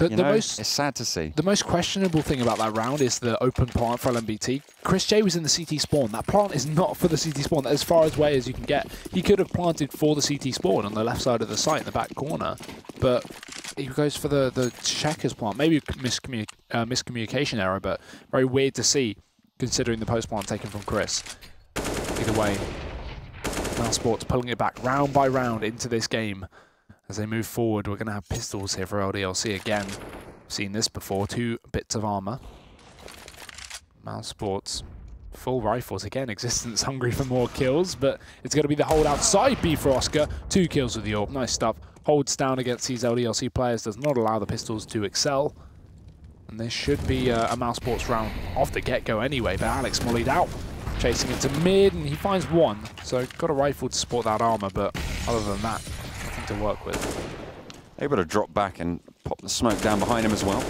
it's sad to see. The most questionable thing about that round is the open plant for LMBT. Chris J was in the CT spawn. That plant is not for the CT spawn. As far away as you can get. He could have planted for the CT spawn on the left side of the site in the back corner, but he goes for the checkers plant. Maybe miscommunication error, but very weird to see considering the post plant taken from Chris. Either way, mousesports pulling it back round by round into this game. As they move forward, we're going to have pistols here for LDLC again. Seen this before, 2 bits of armor. mousesports, full rifles again. Existence hungry for more kills, but it's going to be the hold outside B for Oscar. 2 kills with the AWP, nice stuff. Holds down against these LDLC players, does not allow the pistols to excel. And this should be a mousesports round off the get-go anyway, but Alex mollied out. Chasing into mid, and he finds 1. So got a rifle to support that armor, but other than that, to work with. Able to drop back and pop the smoke down behind him as well.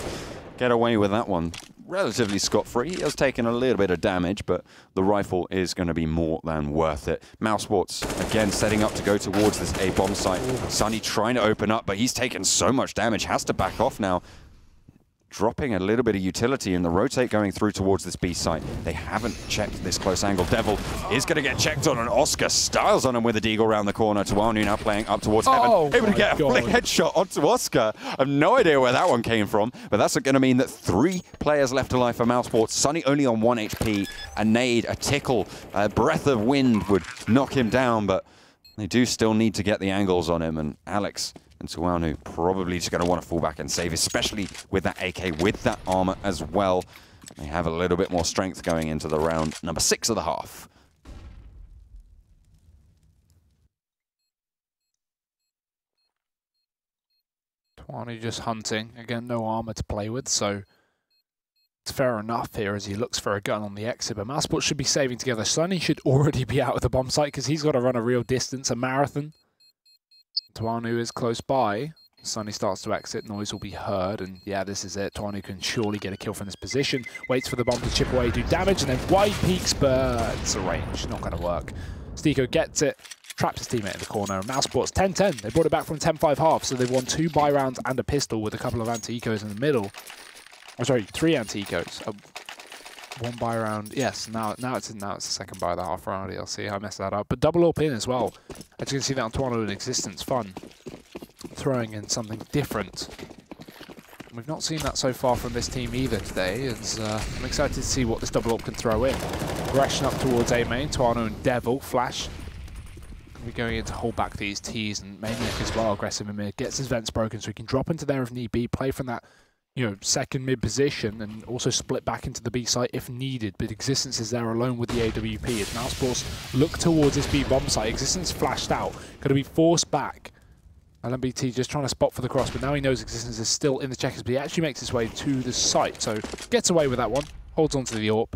Get away with that one. Relatively scot-free. He has taken a little bit of damage, but the rifle is going to be more than worth it. mousesports, again, setting up to go towards this A bomb site. Sunny trying to open up, but he's taken so much damage, has to back off now. Dropping a little bit of utility in the rotate going through towards this B site. They haven't checked this close angle. Devil is going to get checked on, and Oscar styles on him with a deagle around the corner. Tuanu now playing up towards Heaven. Able to get a flick headshot onto Oscar. I have no idea where that one came from, but that's going to mean that 3 players left alive for mousesports. Sunny only on 1 HP. A nade, a tickle, a breath of wind would knock him down, but they do still need to get the angles on him, and Alex and Tuanu probably just going to want to fall back and save, especially with that AK, with that armor as well. They have a little bit more strength going into the round number 6 of the half. Tuanu just hunting. Again, no armor to play with, so it's fair enough here as he looks for a gun on the exit. But mousesports should be saving together. Sunny should already be out of the bomb site because he's got to run a real distance, a marathon. Tuanu is close by. Sunny starts to exit, noise will be heard, and yeah, this is it. Tuanu can surely get a kill from this position. Waits for the bomb to chip away, do damage, and then wide peeks, but it's a range, not going to work. Stiko gets it, traps his teammate in the corner. mousesports 10-10. They brought it back from 10-5 half, so they've won 2 buy rounds and a pistol with a couple of anti-ecos in the middle. Oh, sorry, 3 anti-ecos. 1 buy round. Yes, now it's the second buy of the half round LDLC. I messed that up. But double AWP in as well. As you can see that on Tuanu in Existence. Fun. Throwing in something different. We've not seen that so far from this team either today. I'm excited to see what this double AWP can throw in. Aggression up towards A main. Tuanu and Devil. Flash. We're going in to hold back these T's, and Maniac as well. Aggressive in mid. Gets his vents broken so he can drop into there if need be. Play from that, second mid position, and also split back into the B site if needed. But Existence is there alone with the AWP. As mousesports look towards this B bomb site, Existence flashed out, going to be forced back. LMBT just trying to spot for the cross, but now he knows Existence is still in the checkers, but he actually makes his way to the site, so gets away with that one, holds on to the AWP.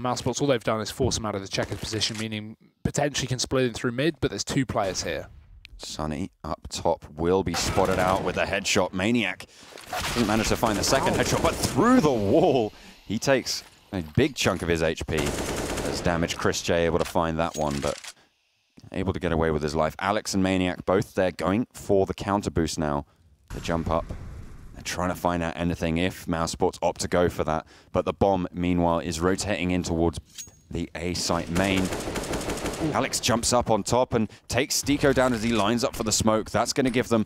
mousesports, all they've done is force him out of the checkers position, meaning potentially can split him through mid, but there's 2 players here. Sunny up top will be spotted out with a headshot. Maniac doesn't manage to find the second headshot, but through the wall, he takes a big chunk of his HP. That's damaged. Chris J able to find that one, but able to get away with his life. Alex and Maniac both there going for the counter boost now. They jump up. They're trying to find out anything if mousesports opt to go for that. But the bomb, meanwhile, is rotating in towards the A site main. Alex jumps up on top and takes Stiko down as he lines up for the smoke. That's going to give them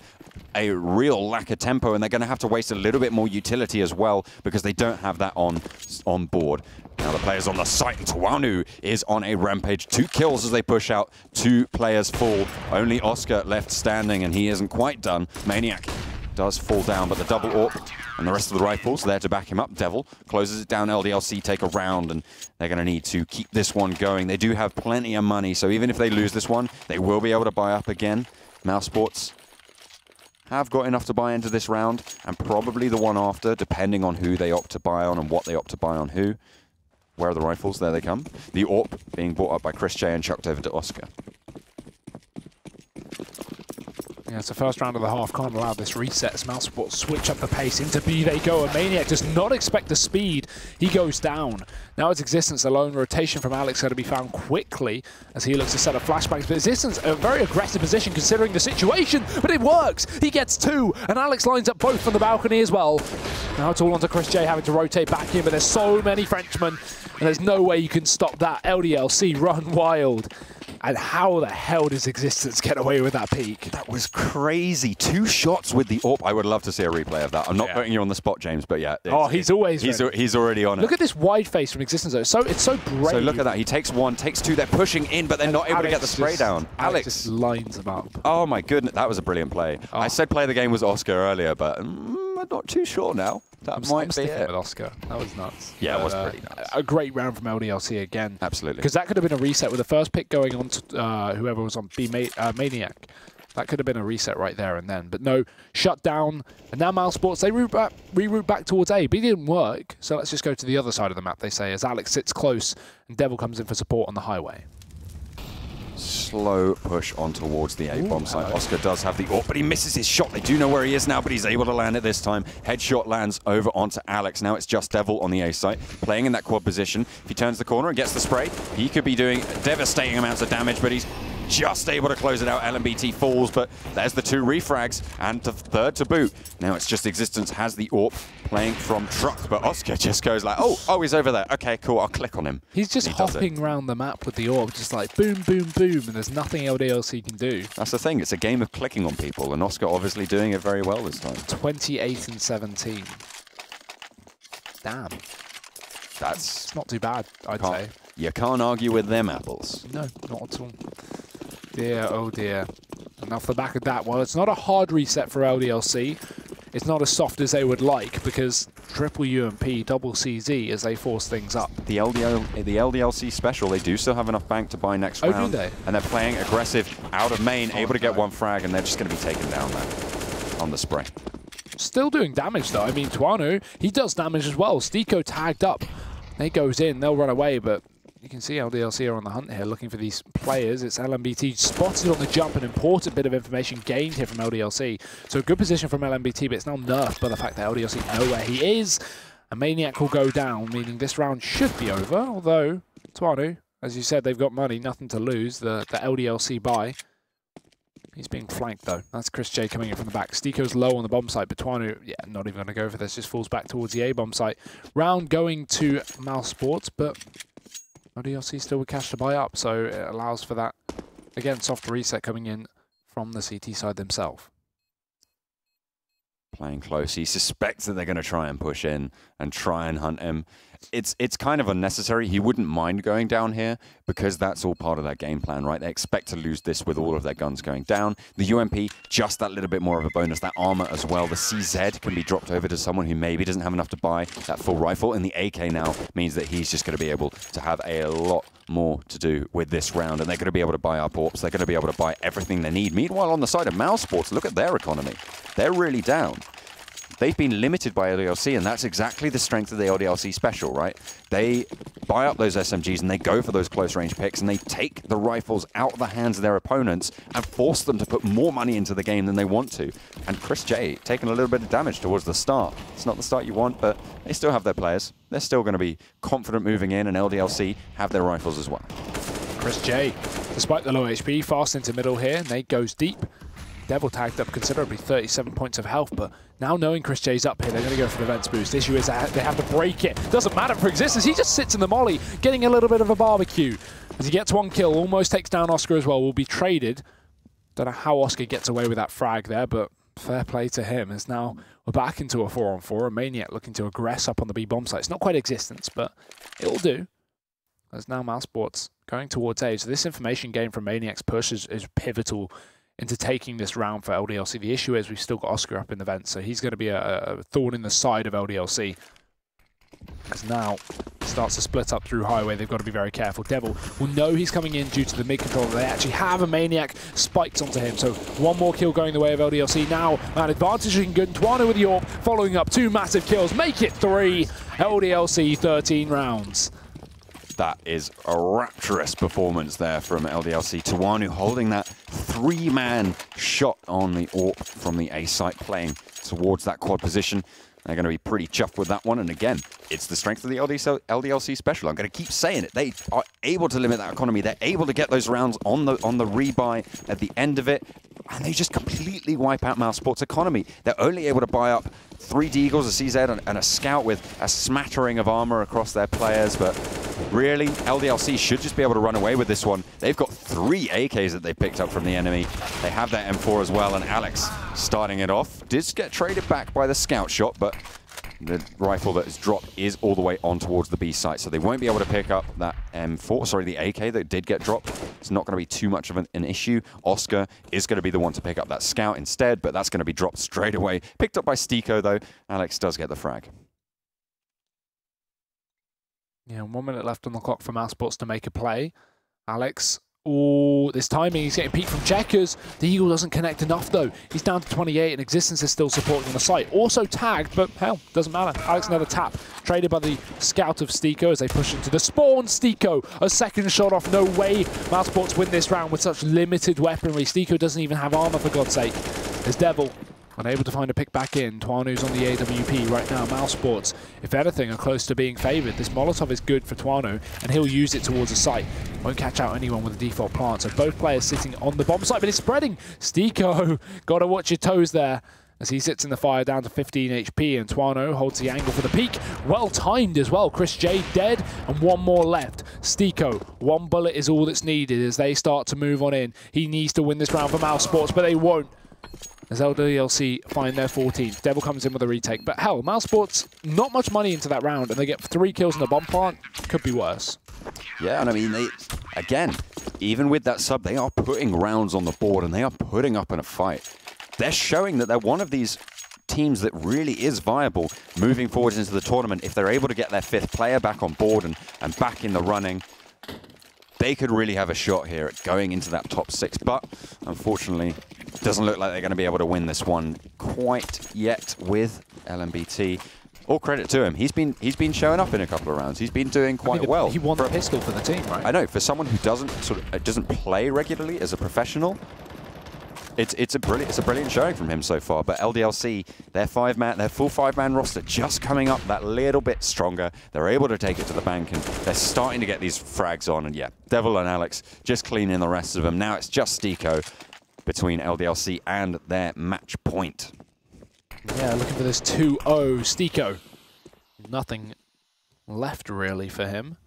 a real lack of tempo, and they're going to have to waste a little bit more utility as well because they don't have that on board. Now the players on the site, and Tuanu is on a rampage. 2 kills as they push out. 2 players fall. Only Oscar left standing, and he isn't quite done. Maniac does fall down, but the double AWP and the rest of the rifles there to back him up. Devil closes it down. LDLC take a round, and they're going to need to keep this one going. They do have plenty of money, so even if they lose this one, they will be able to buy up again. mousesports have got enough to buy into this round, and probably the one after, depending on who they opt to buy on and what they opt to buy on who. Where are the rifles? There they come. The AWP being brought up by Chris J and chucked over to Oscar. Yeah, it's the first round of the half. Can't allow this reset as mousesports switch up the pace. Into B they go. And Maniac does not expect the speed. He goes down. Now it's Existence alone. Rotation from Alex going to be found quickly as he looks to set up flashbangs. But Existence, a very aggressive position considering the situation. But it works. He gets two. And Alex lines up both from the balcony as well. Now it's all onto Chris J having to rotate back in. But there's so many Frenchmen. And there's no way you can stop that. LDLC run wild. And how the hell does Existence get away with that peak? That was crazy. 2 shots with the AWP. I would love to see a replay of that. I'm not putting you on the spot, James, but yeah. Oh, he's always he's already on it. Look at this wide face from Existence, though. It's so brave. So look at that. He takes 1, takes 2. They're pushing in, but they're not able to get the spray down. Alex just lines him up. Oh, my goodness. That was a brilliant play. Oh. I said play of the game was Oscar earlier, but I'm not too sure now. That might be it. With Oscar. That was nuts. Yeah, it was pretty nuts. A great round from LDLC again. Absolutely. Because that could have been a reset with the first pick going on to whoever was on B Maniac. That could have been a reset right there and then. But no, shut down. And now mousesports, they reroute back towards A. B didn't work, so let's just go to the other side of the map, they say, as Alex sits close and Devil comes in for support on the highway. Slow push on towards the A-bomb site. Oscar does have the AWP, but he misses his shot. They do know where he is now, but he's able to land it this time. Headshot lands over onto Alex. Now it's just Devil on the A site, playing in that quad position. If he turns the corner and gets the spray, he could be doing devastating amounts of damage, but he's just able to close it out. LMBT falls, but there's the 2 refrags and the 3rd to boot. Now it's just Existence has the AWP playing from truck, but Oscar just goes like, oh, he's over there. Okay, cool, I'll click on him. He's just hopping around the map with the AWP, just like boom, boom, boom, and there's nothing LDLC can do. That's the thing, it's a game of clicking on people, and Oscar obviously doing it very well this time. 28 and 17. Damn. That's not too bad, I'd say. You can't argue with them apples. No, not at all. Dear, oh dear. And off the back of that, well, it's not a hard reset for LDLC. It's not as soft as they would like because triple UMP, double CZ as they force things up. The LDLC special, they do still have enough bank to buy next round. Oh, do they? And they're playing aggressive out of main, able to get 1 frag, and they're just going to be taken down there on the spray. Still doing damage, though. I mean, Tuano, he does damage as well. Stiko tagged up. He goes in, they'll run away, but you can see LDLC are on the hunt here, looking for these players. It's LMBT spotted on the jump, an important bit of information gained here from LDLC. So a good position from LMBT, but it's now nerfed by the fact that LDLC know where he is. A Maniac will go down, meaning this round should be over, although Tuanu, as you said, they've got money, nothing to lose, the LDLC buy. He's being flanked, though. That's Chris J coming in from the back. Stiko's low on the bomb site, but Tuanu, yeah, not even going to go for this, just falls back towards the A-bomb site. Round going to mousesports, but LDLC still with cash to buy up, so it allows for that, again, soft reset coming in from the CT side themselves. Playing close. He suspects that they're going to try and push in and try and hunt him. It's kind of unnecessary. He wouldn't mind going down here because that's all part of their game plan, right? They expect to lose this with all of their guns going down. The UMP, just that little bit more of a bonus. That armor as well. The CZ can be dropped over to someone who maybe doesn't have enough to buy that full rifle. And the AK now means that he's just going to be able to have a lot more to do with this round. And they're going to be able to buy up AWPs. They're going to be able to buy everything they need. Meanwhile, on the side of mousesports, look at their economy. They're really down. They've been limited by LDLC, and that's exactly the strength of the LDLC special, right? They buy up those SMGs, and they go for those close-range picks, and they take the rifles out of the hands of their opponents and force them to put more money into the game than they want to. And Chris J taking a little bit of damage towards the start. It's not the start you want, but they still have their players. They're still going to be confident moving in, and LDLC have their rifles as well. Chris J, despite the low HP, fast into middle here. Nate goes deep. Devil tagged up considerably, 37 points of health, but now knowing Chris J's up here, they're going to go for the Vents boost. The issue is that they have to break it. Doesn't matter for Existence. He just sits in the molly, getting a little bit of a barbecue. As he gets 1 kill, almost takes down Oscar as well, will be traded. Don't know how Oscar gets away with that frag there, but fair play to him. As now we're back into a 4-on-4. A Maniac looking to aggress up on the B bomb site. It's not quite Existence, but it'll do. As now mousesports going towards A. So this information gain from Maniac's push is pivotal into taking this round for LDLC. The issue is we've still got Oscar up in the vent, so he's going to be a thorn in the side of LDLC. As now starts to split up through highway, they've got to be very careful. Devil will know he's coming in due to the mid-control. They actually have a Maniac spiked onto him, so 1 more kill going the way of LDLC. Now, man, advantage looking good. Tuano with the AWP, following up 2 massive kills. Make it 3. LDLC 13 rounds. That is a rapturous performance there from LDLC. Tawanu holding that 3-man shot on the AWP from the A site, playing towards that quad position. They're going to be pretty chuffed with that one. And again, it's the strength of the LDLC special. I'm going to keep saying it. They are able to limit that economy. They're able to get those rounds on the rebuy at the end of it. And they just completely wipe out mousesports' economy. They're only able to buy up 3 Deagles, a CZ, and a Scout with a smattering of armor across their players. But really, LDLC should just be able to run away with this one. They've got 3 AKs that they picked up from the enemy. They have their M4 as well, and Alex starting it off. Did get traded back by the Scout shot, but the rifle that is dropped is all the way on towards the B site, so they won't be able to pick up that M4, sorry, the AK that did get dropped. It's not going to be too much of an issue. Oscar is going to be the one to pick up that Scout instead, but that's going to be dropped straight away. Picked up by Stiko, though. Alex does get the frag. Yeah, 1 minute left on the clock for mousesports to make a play. Alex, oh, this timing, he's getting peeked from Checkers. The Eagle doesn't connect enough, though. He's down to 28, and Existence is still supporting on the site. Also tagged, but hell, doesn't matter. Alex another tap. Traded by the Scout of Stiko as they push into the spawn. Stiko, a second shot off. No way mousesports win this round with such limited weaponry. Stiko doesn't even have armor, for God's sake. There's Devil. Unable to find a pick back in. Twanu's on the AWP right now. mousesports, if anything, are close to being favoured. This Molotov is good for Twanu, and he'll use it towards the site. Won't catch out anyone with a default plant. So both players sitting on the bomb site, but it's spreading. Stiko, got to watch your toes there, as he sits in the fire down to 15 HP, and Twanu holds the angle for the peak. Well timed as well. Chris J dead, and 1 more left. Stiko, 1 bullet is all that's needed as they start to move on in. He needs to win this round for mousesports, but they won't, as LDLC find their 14th. Devil comes in with a retake. But hell, mousesports, not much money into that round, and they get 3 kills in the bomb plant. Could be worse. Yeah, and I mean, again, even with that sub, they are putting rounds on the board, and they are putting up in a fight. They're showing that they're one of these teams that really is viable moving forward into the tournament. If they're able to get their 5th player back on board and back in the running, they could really have a shot here at going into that top 6. But unfortunately, it doesn't look like they're going to be able to win this one quite yet with LMBT. All credit to him. He's been showing up in a couple of rounds. He's been doing quite well. He won the pistol for the team, right? I know. For someone who doesn't play regularly as a professional, it's a brilliant showing from him so far. But LDLC, their full 5-man roster just coming up that little bit stronger. They're able to take it to the bank, and they're starting to get these frags on. And yeah, Devil and Alex just cleaning the rest of them. Now it's just Stiko between LDLC and their match point. Yeah, looking for this 2-0. Stiko, nothing left really for him.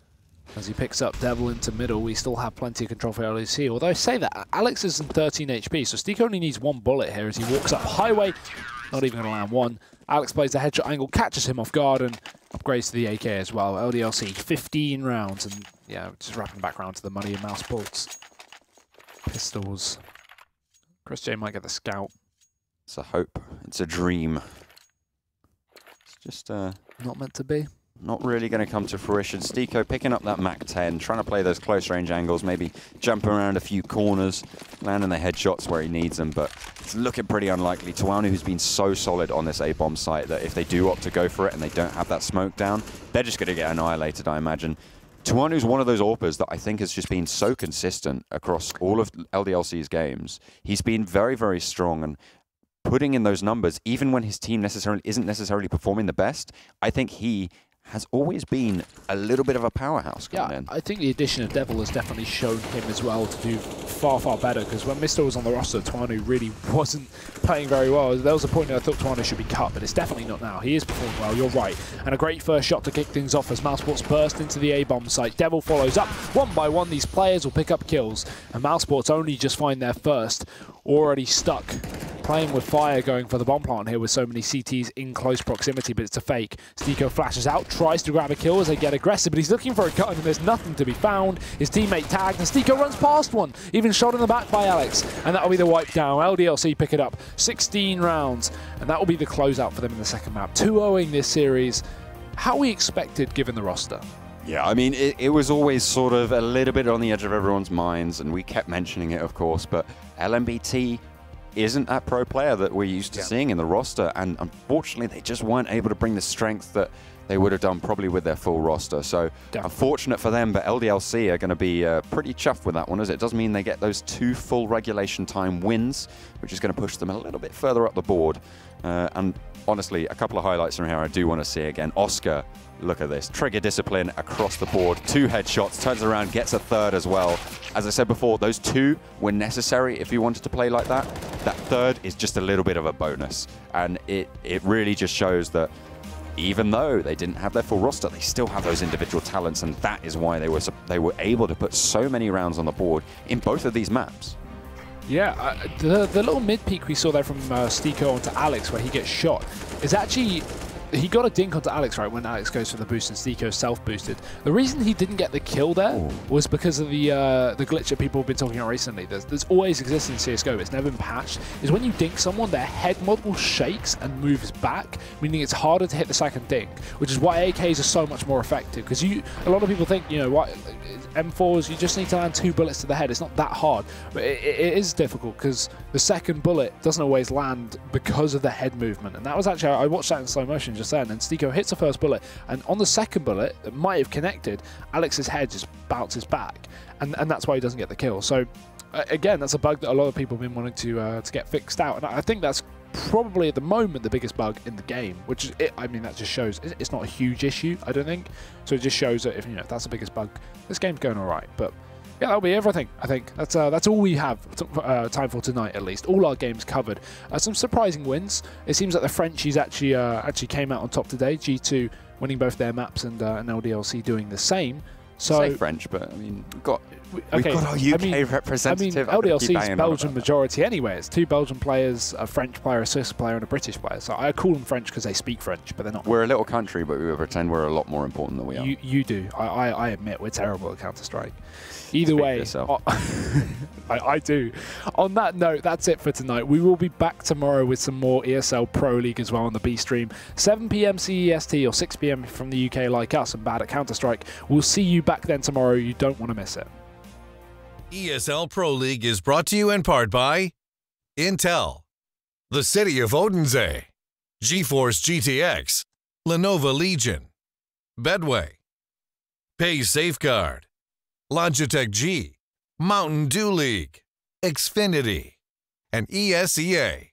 As he picks up Devil into middle, we still have plenty of control for LDC. Although I say that, Alex is in 13 HP, so Stiko only needs 1 bullet here as he walks up highway. Not even going to land 1. Alex plays the headshot angle, catches him off guard, and upgrades to the AK as well. LDLC, 15 rounds, and yeah, just wrapping back around to the money in mousesports. Pistols. Chris J might get the Scout. It's a hope. It's a dream. It's just not meant to be. Not really going to come to fruition. Stiko picking up that MAC-10, trying to play those close-range angles, maybe jumping around a few corners, landing the headshots where he needs them, but it's looking pretty unlikely. Tawanu, who's been so solid on this A-bomb site, that if they do opt to go for it and they don't have that smoke down, they're just going to get annihilated, I imagine. Tawanu's one of those AWPers that I think has just been so consistent across all of LDLC's games. He's been very, very strong, and putting in those numbers, even when his team isn't necessarily performing the best, I think he has always been a little bit of a powerhouse coming in. I think the addition of Devil has definitely shown him as well to do far, far better, because when Mr. was on the roster, Tawanu really wasn't playing very well. There was a point that I thought Tawanu should be cut, but it's definitely not now. He is performing well, you're right. And a great first shot to kick things off as mousesports burst into the A-bomb site. Devil follows up. 1 by 1, these players will pick up kills, and mousesports only just find their first. Already stuck. Playing with fire, going for the bomb plant here with so many CTs in close proximity, but it's a fake. Stiko flashes out, tries to grab a kill as they get aggressive, but he's looking for a cut, and there's nothing to be found. His teammate tagged, and Stiko runs past one, even shot in the back by Alex, and that'll be the wipe down. LDLC pick it up, 16 rounds, and that will be the closeout for them in the second map. 2-0ing this series, how we expected given the roster. Yeah, I mean, it was always sort of a little bit on the edge of everyone's minds, and we kept mentioning it, of course, but LMBT isn't that pro player that we're used to seeing in the roster, and unfortunately they just weren't able to bring the strength that they would have done probably with their full roster. So unfortunate for them, but LDLC are going to be pretty chuffed with that one, as it does mean they get those 2 full regulation time wins, which is going to push them a little bit further up the board. And honestly, a couple of highlights from here I do want to see again. Oscar, look at this. Trigger discipline across the board. 2 headshots, turns around, gets a 3rd as well. As I said before, those 2 were necessary if you wanted to play like that. That 3rd is just a little bit of a bonus. And it really just shows that even though they didn't have their full roster, they still have those individual talents, and that is why they were able to put so many rounds on the board in both of these maps. Yeah, the little mid-peek we saw there from Stiko onto Alex where he gets shot is actually... He got a dink onto Alex, right, when Alex goes for the boost and Stiko self-boosted. The reason he didn't get the kill there was because of the glitch that people have been talking about recently. There's always existed in CSGO, but it's never been patched, is when you dink someone, their head model shakes and moves back, meaning it's harder to hit the second dink, which is why AKs are so much more effective. Because a lot of people think, you know, what, M4s, you just need to land 2 bullets to the head. It's not that hard, but it is difficult because the second bullet doesn't always land because of the head movement. And that was actually, I watched that in slow motion just then, and Stiko hits the first bullet, and on the second bullet that might have connected, Alex's head just bounces back, and that's why he doesn't get the kill. So again, that's a bug that a lot of people have been wanting to get fixed out, and I think that's probably at the moment the biggest bug in the game, which is I mean, that just shows it's not a huge issue, I don't think. So it just shows that if that's the biggest bug, this game's going all right. But yeah, that'll be everything, I think. That's all we have time for tonight, at least. All our games covered. Some surprising wins. It seems like the Frenchies actually came out on top today. G2 winning both their maps and LDLC doing the same. So say French, but I mean, we've got our UK representative. I mean, LDLC is Belgian majority anyway. It's 2 Belgian players, a French player, a Swiss player, and a British player. So I call them French because they speak French, but they're not. We're a little country, but we pretend we're a lot more important than we are. You do. I admit we're terrible at Counter-Strike. Either way, I do. On that note, that's it for tonight. We will be back tomorrow with some more ESL Pro League as well on the B stream. 7 PM CEST or 6 PM from the UK like us and bad at Counter-Strike. We'll see you back then tomorrow. You don't want to miss it. ESL Pro League is brought to you in part by Intel, the City of Odense, GeForce GTX, Lenovo Legion, Bedway, Pay Safeguard, Logitech G, Mountain Dew League, Xfinity, and ESEA.